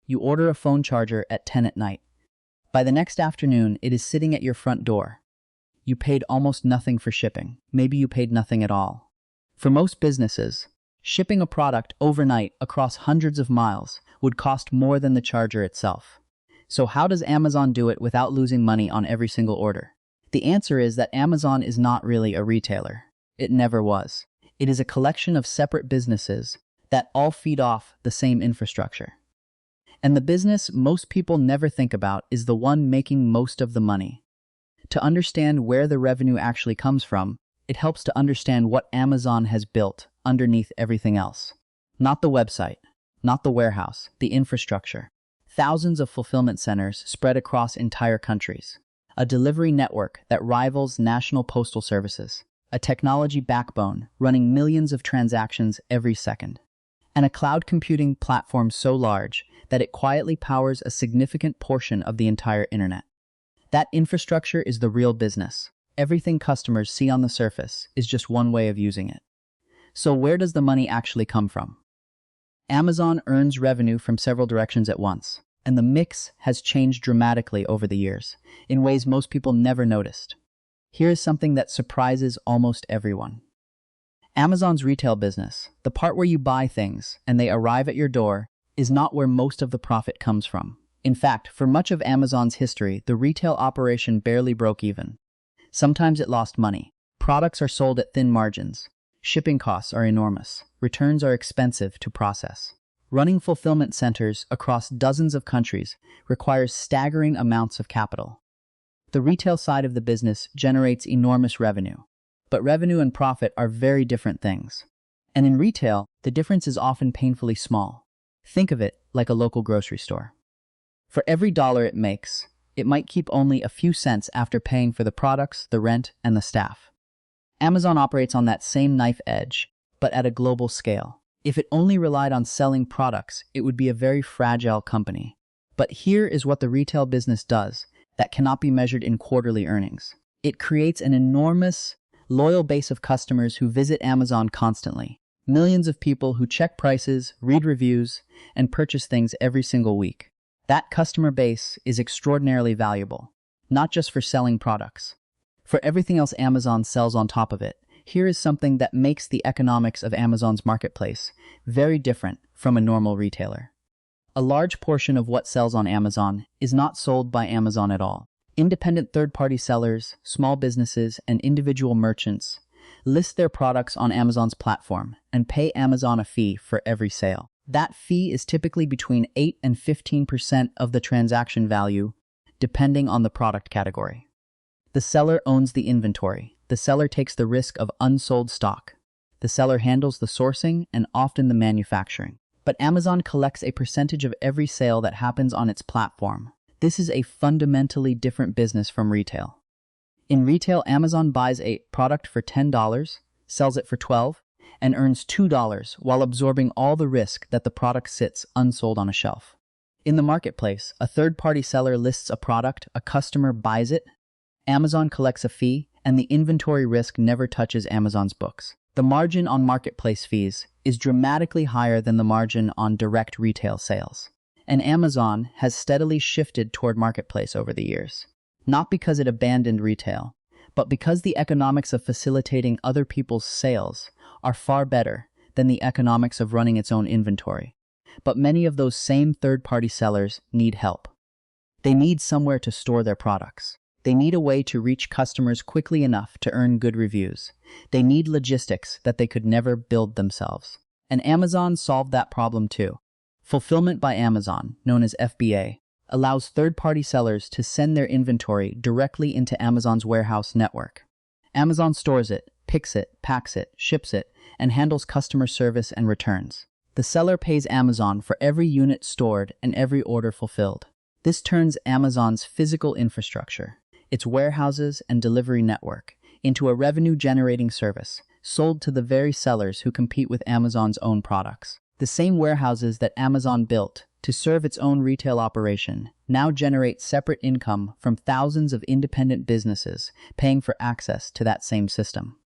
You order a phone charger at 10 at night. By the next afternoon, it is sitting at your front door. You paid almost nothing for shipping. Maybe you paid nothing at all. For most businesses, shipping a product overnight across hundreds of miles would cost more than the charger itself. So how does Amazon do it without losing money on every single order? The answer is that Amazon is not really a retailer. It never was. It is a collection of separate businesses that all feed off the same infrastructure. And the business most people never think about is the one making most of the money. To understand where the revenue actually comes from, it helps to understand what Amazon has built underneath everything else. Not the website, not the warehouse, the infrastructure. Thousands of fulfillment centers spread across entire countries. A delivery network that rivals national postal services. A technology backbone running millions of transactions every second. And a cloud computing platform so large that it quietly powers a significant portion of the entire internet. That infrastructure is the real business. Everything customers see on the surface is just one way of using it. So where does the money actually come from? Amazon earns revenue from several directions at once, and the mix has changed dramatically over the years, in ways most people never noticed. Here is something that surprises almost everyone. Amazon's retail business, the part where you buy things and they arrive at your door, is not where most of the profit comes from. In fact, for much of Amazon's history, the retail operation barely broke even. Sometimes it lost money. Products are sold at thin margins. Shipping costs are enormous. Returns are expensive to process. Running fulfillment centers across dozens of countries requires staggering amounts of capital. The retail side of the business generates enormous revenue. But revenue and profit are very different things. And in retail, the difference is often painfully small. Think of it like a local grocery store. For every dollar it makes, it might keep only a few cents after paying for the products, the rent, and the staff. Amazon operates on that same knife edge, but at a global scale. If it only relied on selling products, it would be a very fragile company. But here is what the retail business does that cannot be measured in quarterly earnings. It creates an enormous, loyal base of customers who visit Amazon constantly. Millions of people who check prices, read reviews, and purchase things every single week. That customer base is extraordinarily valuable, not just for selling products. For everything else Amazon sells on top of it, here is something that makes the economics of Amazon's marketplace very different from a normal retailer. A large portion of what sells on Amazon is not sold by Amazon at all. Independent third-party sellers, small businesses, and individual merchants list their products on Amazon's platform and pay Amazon a fee for every sale. That fee is typically between 8 and 15% of the transaction value, depending on the product category. The seller owns the inventory. The seller takes the risk of unsold stock. The seller handles the sourcing and often the manufacturing. But Amazon collects a percentage of every sale that happens on its platform. This is a fundamentally different business from retail. In retail, Amazon buys a product for $10, sells it for $12, and earns $2 while absorbing all the risk that the product sits unsold on a shelf. In the marketplace, a third-party seller lists a product, a customer buys it, Amazon collects a fee, and the inventory risk never touches Amazon's books. The margin on marketplace fees is dramatically higher than the margin on direct retail sales. And Amazon has steadily shifted toward marketplace over the years. Not because it abandoned retail, but because the economics of facilitating other people's sales are far better than the economics of running its own inventory. But many of those same third-party sellers need help. They need somewhere to store their products. They need a way to reach customers quickly enough to earn good reviews. They need logistics that they could never build themselves. And Amazon solved that problem too. Fulfillment by Amazon, known as FBA, allows third-party sellers to send their inventory directly into Amazon's warehouse network. Amazon stores it, picks it, packs it, ships it, and handles customer service and returns. The seller pays Amazon for every unit stored and every order fulfilled. This turns Amazon's physical infrastructure, its warehouses and delivery network, into a revenue-generating service, sold to the very sellers who compete with Amazon's own products. The same warehouses that Amazon built to serve its own retail operation now generate separate income from thousands of independent businesses paying for access to that same system.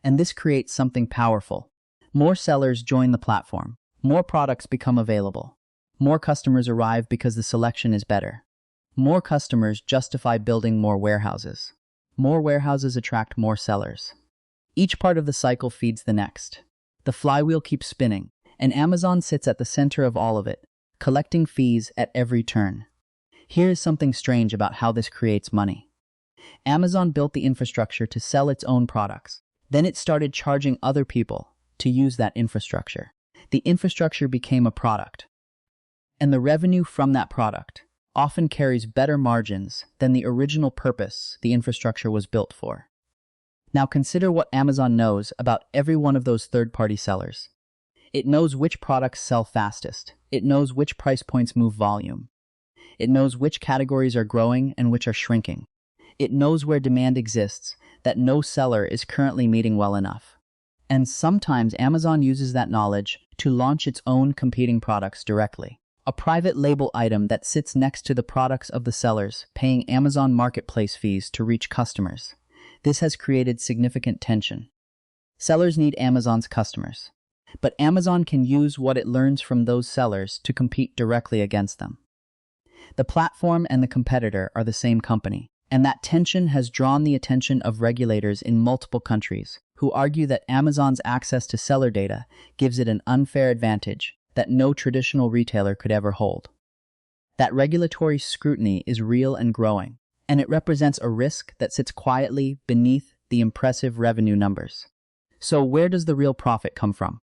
And this creates something powerful. More sellers join the platform. More products become available. More customers arrive because the selection is better. More customers justify building more warehouses. More warehouses attract more sellers. Each part of the cycle feeds the next. The flywheel keeps spinning, and Amazon sits at the center of all of it, collecting fees at every turn. Here is something strange about how this creates money. Amazon built the infrastructure to sell its own products. Then it started charging other people to use that infrastructure. The infrastructure became a product. And the revenue from that product often carries better margins than the original purpose the infrastructure was built for. Now consider what Amazon knows about every one of those third-party sellers. It knows which products sell fastest. It knows which price points move volume. It knows which categories are growing and which are shrinking. It knows where demand exists that no seller is currently meeting well enough. And sometimes Amazon uses that knowledge to launch its own competing products directly. A private label item that sits next to the products of the sellers, paying Amazon marketplace fees to reach customers. This has created significant tension. Sellers need Amazon's customers, but Amazon can use what it learns from those sellers to compete directly against them. The platform and the competitor are the same company, and that tension has drawn the attention of regulators in multiple countries, who argue that Amazon's access to seller data gives it an unfair advantage that no traditional retailer could ever hold. That regulatory scrutiny is real and growing, and it represents a risk that sits quietly beneath the impressive revenue numbers. So where does the real profit come from?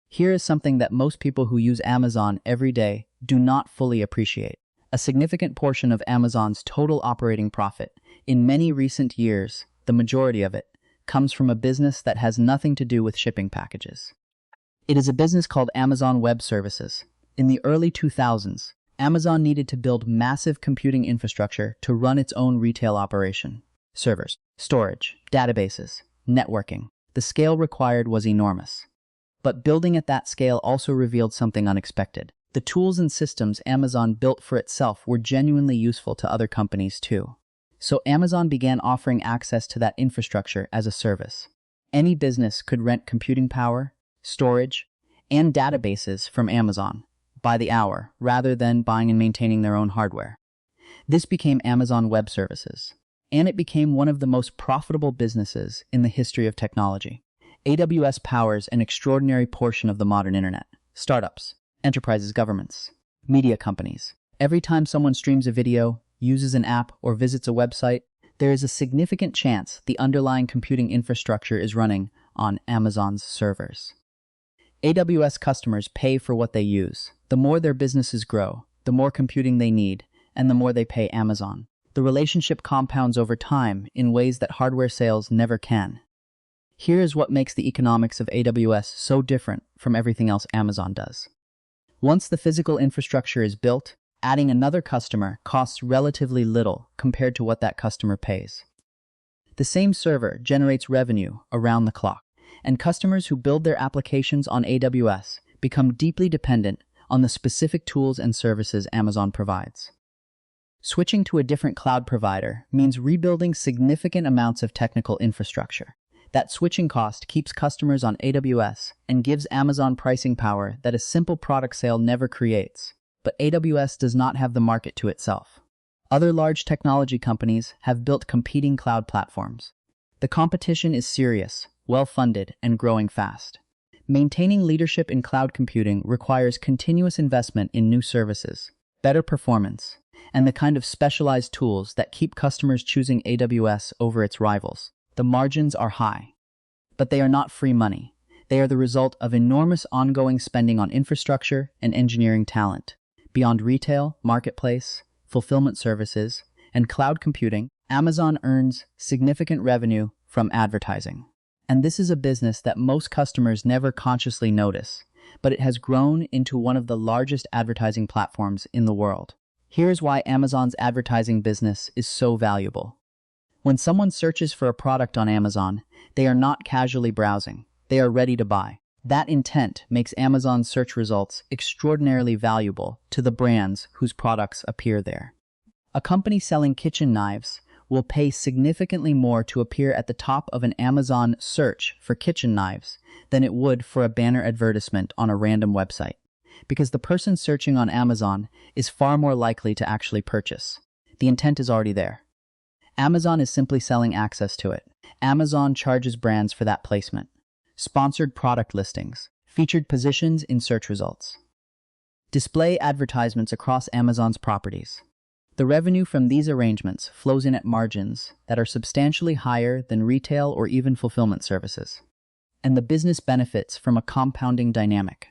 Here is something that most people who use Amazon every day do not fully appreciate. A significant portion of Amazon's total operating profit, in many recent years, the majority of it, comes from a business that has nothing to do with shipping packages. It is a business called Amazon Web Services. In the early 2000s, Amazon needed to build massive computing infrastructure to run its own retail operation. Servers, storage, databases, networking. The scale required was enormous. But building at that scale also revealed something unexpected. The tools and systems Amazon built for itself were genuinely useful to other companies too. So Amazon began offering access to that infrastructure as a service. Any business could rent computing power, storage, and databases from Amazon by the hour, rather than buying and maintaining their own hardware. This became Amazon Web Services, and it became one of the most profitable businesses in the history of technology. AWS powers an extraordinary portion of the modern internet. Startups, enterprises, governments, media companies. Every time someone streams a video, uses an app, or visits a website, there is a significant chance the underlying computing infrastructure is running on Amazon's servers. AWS customers pay for what they use. The more their businesses grow, the more computing they need, and the more they pay Amazon. The relationship compounds over time in ways that hardware sales never can. Here is what makes the economics of AWS so different from everything else Amazon does. Once the physical infrastructure is built, adding another customer costs relatively little compared to what that customer pays. The same server generates revenue around the clock, and customers who build their applications on AWS become deeply dependent on the specific tools and services Amazon provides. Switching to a different cloud provider means rebuilding significant amounts of technical infrastructure. That switching cost keeps customers on AWS and gives Amazon pricing power that a simple product sale never creates. But AWS does not have the market to itself. Other large technology companies have built competing cloud platforms. The competition is serious, well-funded, and growing fast. Maintaining leadership in cloud computing requires continuous investment in new services, better performance, and the kind of specialized tools that keep customers choosing AWS over its rivals. The margins are high, but they are not free money. They are the result of enormous ongoing spending on infrastructure and engineering talent. Beyond retail, marketplace, fulfillment services, and cloud computing, Amazon earns significant revenue from advertising. And this is a business that most customers never consciously notice, but it has grown into one of the largest advertising platforms in the world. Here's why Amazon's advertising business is so valuable. When someone searches for a product on Amazon, they are not casually browsing. They are ready to buy. That intent makes Amazon's search results extraordinarily valuable to the brands whose products appear there. A company selling kitchen knives will pay significantly more to appear at the top of an Amazon search for kitchen knives than it would for a banner advertisement on a random website. because the person searching on Amazon is far more likely to actually purchase. The intent is already there. Amazon is simply selling access to it. Amazon charges brands for that placement. Sponsored product listings, featured positions in search results. Display advertisements across Amazon's properties. The revenue from these arrangements flows in at margins that are substantially higher than retail or even fulfillment services. And the business benefits from a compounding dynamic.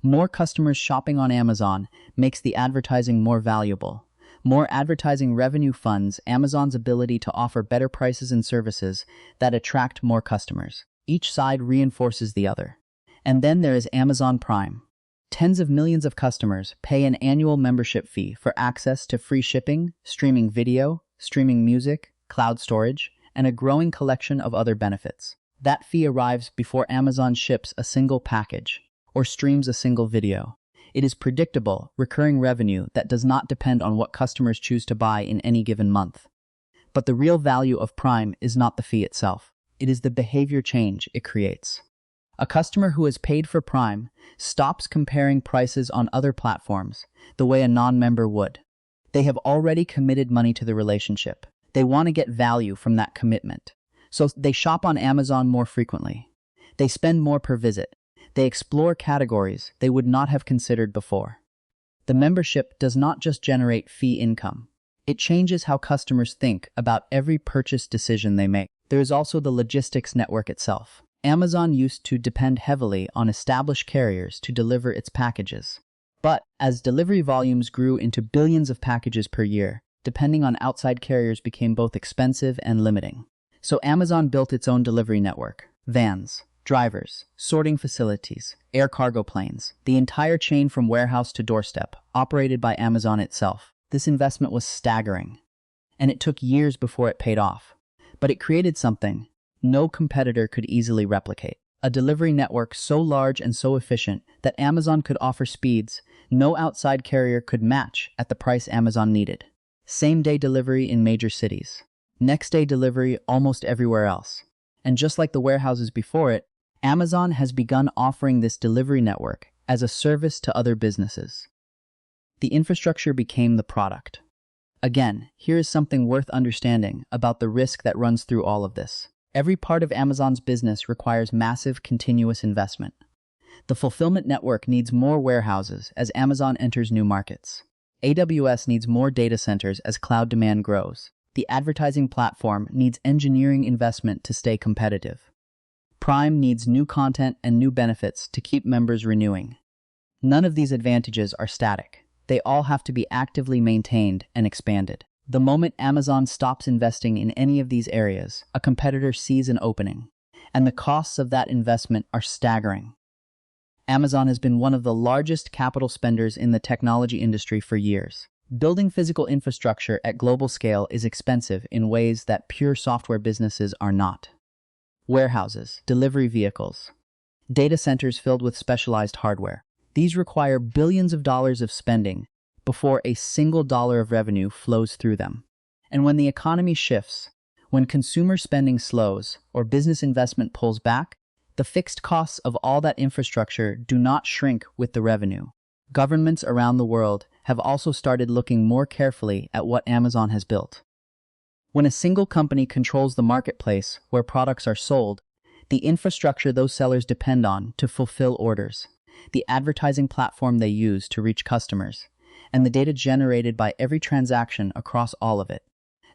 More customers shopping on Amazon makes the advertising more valuable. More advertising revenue funds Amazon's ability to offer better prices and services that attract more customers. Each side reinforces the other. And then there is Amazon Prime. Tens of millions of customers pay an annual membership fee for access to free shipping, streaming video, streaming music, cloud storage, and a growing collection of other benefits. That fee arrives before Amazon ships a single package or streams a single video. It is predictable, recurring revenue that does not depend on what customers choose to buy in any given month. But the real value of Prime is not the fee itself. It is the behavior change it creates. A customer who has paid for Prime stops comparing prices on other platforms the way a non-member would. They have already committed money to the relationship. They want to get value from that commitment. So they shop on Amazon more frequently. They spend more per visit. They explore categories they would not have considered before. The membership does not just generate fee income. It changes how customers think about every purchase decision they make. There is also the logistics network itself. Amazon used to depend heavily on established carriers to deliver its packages. But as delivery volumes grew into billions of packages per year, depending on outside carriers became both expensive and limiting. So Amazon built its own delivery network. Vans, drivers, sorting facilities, air cargo planes, the entire chain from warehouse to doorstep, operated by Amazon itself. This investment was staggering, and it took years before it paid off. But it created something no competitor could easily replicate. A delivery network so large and so efficient that Amazon could offer speeds no outside carrier could match at the price Amazon needed. Same-day delivery in major cities. Next-day delivery almost everywhere else. And just like the warehouses before it, Amazon has begun offering this delivery network as a service to other businesses. The infrastructure became the product. Again, here is something worth understanding about the risk that runs through all of this. Every part of Amazon's business requires massive, continuous investment. The fulfillment network needs more warehouses as Amazon enters new markets. AWS needs more data centers as cloud demand grows. The advertising platform needs engineering investment to stay competitive. Prime needs new content and new benefits to keep members renewing. None of these advantages are static. They all have to be actively maintained and expanded. The moment Amazon stops investing in any of these areas, a competitor sees an opening, and the costs of that investment are staggering. Amazon has been one of the largest capital spenders in the technology industry for years. Building physical infrastructure at global scale is expensive in ways that pure software businesses are not. Warehouses, delivery vehicles, data centers filled with specialized hardware. These require billions of dollars of spending before a single dollar of revenue flows through them. And when the economy shifts, when consumer spending slows or business investment pulls back, the fixed costs of all that infrastructure do not shrink with the revenue. Governments around the world have also started looking more carefully at what Amazon has built. When a single company controls the marketplace where products are sold, the infrastructure those sellers depend on to fulfill orders, the advertising platform they use to reach customers, and the data generated by every transaction across all of it.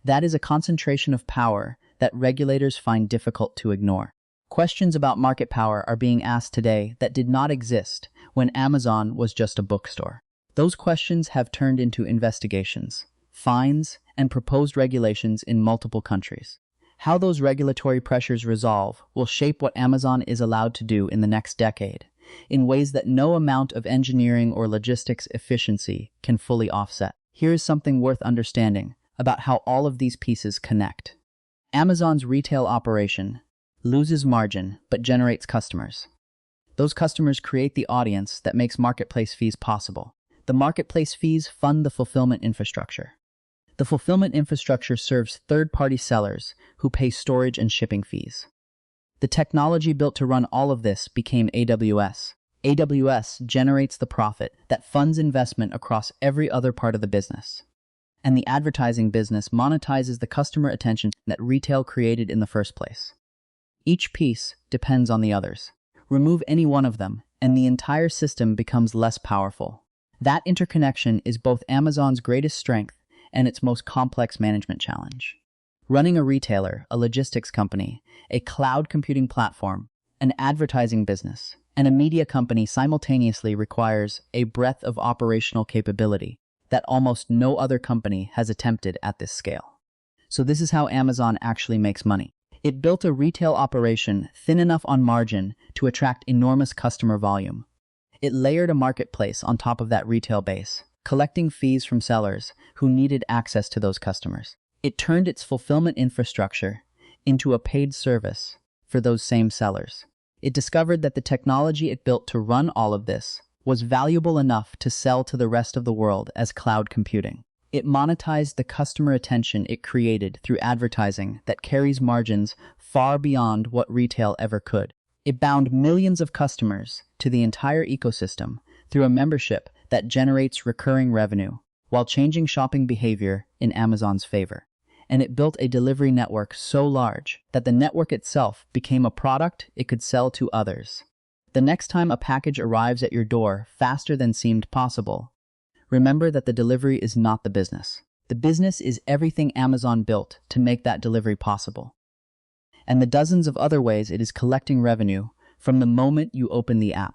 That is a concentration of power that regulators find difficult to ignore. Questions about market power are being asked today that did not exist when Amazon was just a bookstore. Those questions have turned into investigations, fines, and proposed regulations in multiple countries. How those regulatory pressures resolve will shape what Amazon is allowed to do in the next decade, in ways that no amount of engineering or logistics efficiency can fully offset. Here is something worth understanding about how all of these pieces connect. Amazon's retail operation loses margin but generates customers. Those customers create the audience that makes marketplace fees possible. The marketplace fees fund the fulfillment infrastructure. The fulfillment infrastructure serves third-party sellers who pay storage and shipping fees. The technology built to run all of this became AWS. AWS generates the profit that funds investment across every other part of the business. And the advertising business monetizes the customer attention that retail created in the first place. Each piece depends on the others. Remove any one of them, and the entire system becomes less powerful. That interconnection is both Amazon's greatest strength and its most complex management challenge. Running a retailer, a logistics company, a cloud computing platform, an advertising business, and a media company simultaneously requires a breadth of operational capability that almost no other company has attempted at this scale. So this is how Amazon actually makes money. It built a retail operation thin enough on margin to attract enormous customer volume. It layered a marketplace on top of that retail base, collecting fees from sellers who needed access to those customers. It turned its fulfillment infrastructure into a paid service for those same sellers. It discovered that the technology it built to run all of this was valuable enough to sell to the rest of the world as cloud computing. It monetized the customer attention it created through advertising that carries margins far beyond what retail ever could. It bound millions of customers to the entire ecosystem through a membership that generates recurring revenue while changing shopping behavior in Amazon's favor. And it built a delivery network so large that the network itself became a product it could sell to others. The next time a package arrives at your door faster than seemed possible, remember that the delivery is not the business. The business is everything Amazon built to make that delivery possible. And the dozens of other ways it is collecting revenue from the moment you open the app.